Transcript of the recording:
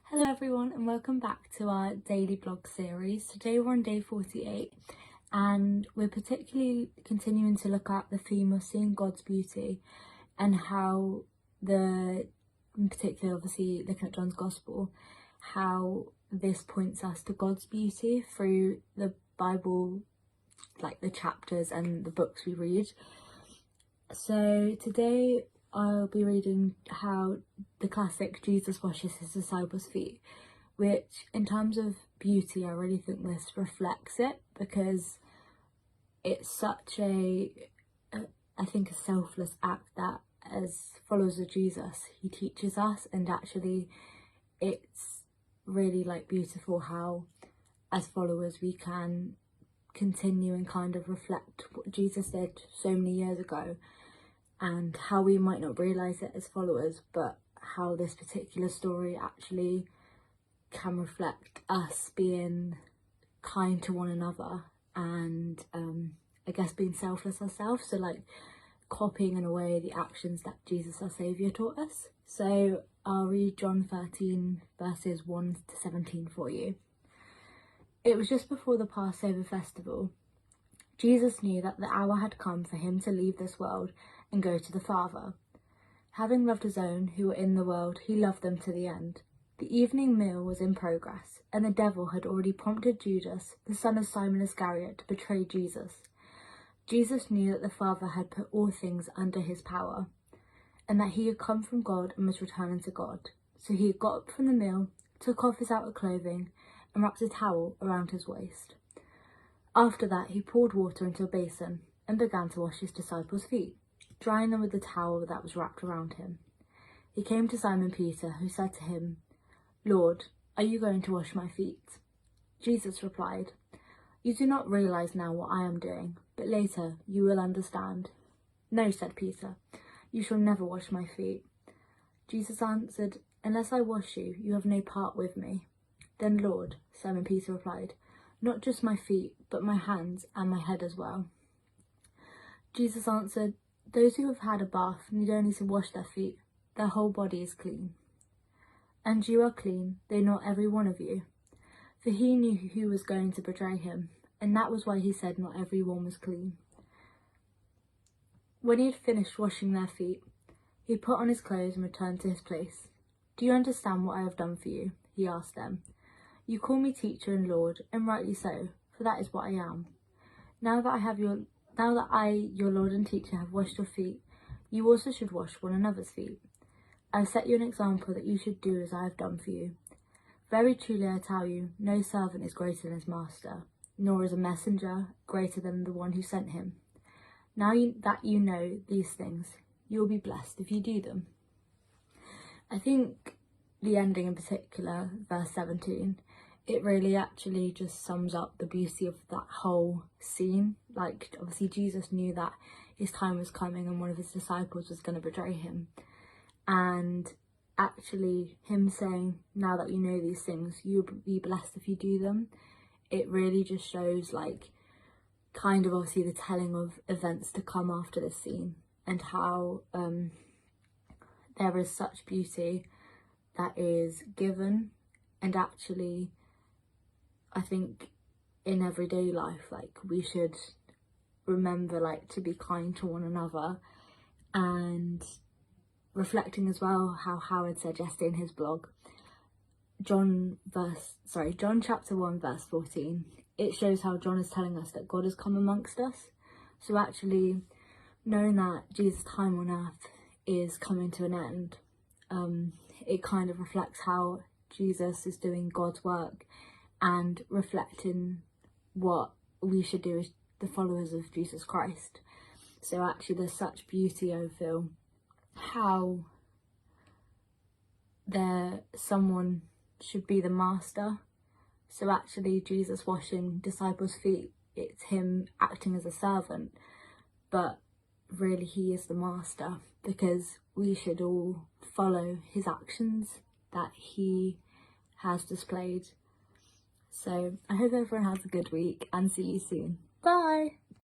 Hello everyone and welcome back to our daily blog series. Today we're on day 48 and we're particularly continuing to look at the theme of seeing God's beauty and how in particular obviously looking at John's Gospel, how this points us to God's beauty through the Bible, like the chapters and the books we read. So today I'll be reading how the classic Jesus washes his disciples' feet, which in terms of beauty I really think this reflects it, because it's such I think a selfless act that as followers of Jesus he teaches us, and actually it's really like beautiful how as followers we can continue and kind of reflect what Jesus did so many years ago, and how we might not realise it as followers, but how this particular story actually can reflect us being kind to one another and I guess being selfless ourselves, so like copying in a way the actions that Jesus our Saviour taught us. So I'll read John 13 verses 1 to 17 for you. It was just before the Passover festival. Jesus knew that the hour had come for him to leave this world and go to the Father. Having loved his own who were in the world, he loved them to the end. The evening meal was in progress, and the devil had already prompted Judas, the son of Simon Iscariot, to betray Jesus. Jesus knew that the Father had put all things under his power, and that he had come from God and was returning to God. So he got up from the meal, took off his outer clothing, and wrapped a towel around his waist. After that, he poured water into a basin and began to wash his disciples' feet, drying them with the towel that was wrapped around him. He came to Simon Peter, who said to him, "Lord, are you going to wash my feet?" Jesus replied, "You do not realize now what I am doing, but later you will understand." "No," said Peter, "you shall never wash my feet." Jesus answered, "Unless I wash you, you have no part with me." "Then, Lord," Simon Peter replied, "not just my feet, but my hands and my head as well." Jesus answered, "Those who have had a bath need only to wash their feet. Their whole body is clean. And you are clean, though not every one of you." For he knew who was going to betray him, and that was why he said not every one was clean. When he had finished washing their feet, he put on his clothes and returned to his place. "Do you understand what I have done for you?" he asked them. "You call me teacher and Lord, and rightly so, for that is what I am. Now that I, your Lord and teacher, have washed your feet, you also should wash one another's feet. I have set you an example that you should do as I have done for you. Very truly I tell you, no servant is greater than his master, nor is a messenger greater than the one who sent him. Now that you know these things, you will be blessed if you do them." I think the ending in particular, verse 17, it really actually just sums up the beauty of that whole scene. Like, obviously Jesus knew that his time was coming and one of his disciples was going to betray him, and actually him saying, "Now that you know these things, you'll be blessed if you do them," it really just shows like kind of obviously the telling of events to come after this scene, and how there is such beauty that is given. And actually I think in everyday life, like, we should remember like to be kind to one another, and reflecting as well how Howard said yesterday in his blog, John chapter 1 verse 14, it shows how John is telling us that God has come amongst us. So actually knowing that Jesus' time on earth is coming to an end, it kind of reflects how Jesus is doing God's work and reflecting what we should do as the followers of Jesus Christ. So actually there's such beauty, I feel, how someone should be the master. So actually Jesus washing disciples' feet, it's him acting as a servant, but really he is the master, because we should all follow his actions that he has displayed. So I hope everyone has a good week and see you soon. Bye!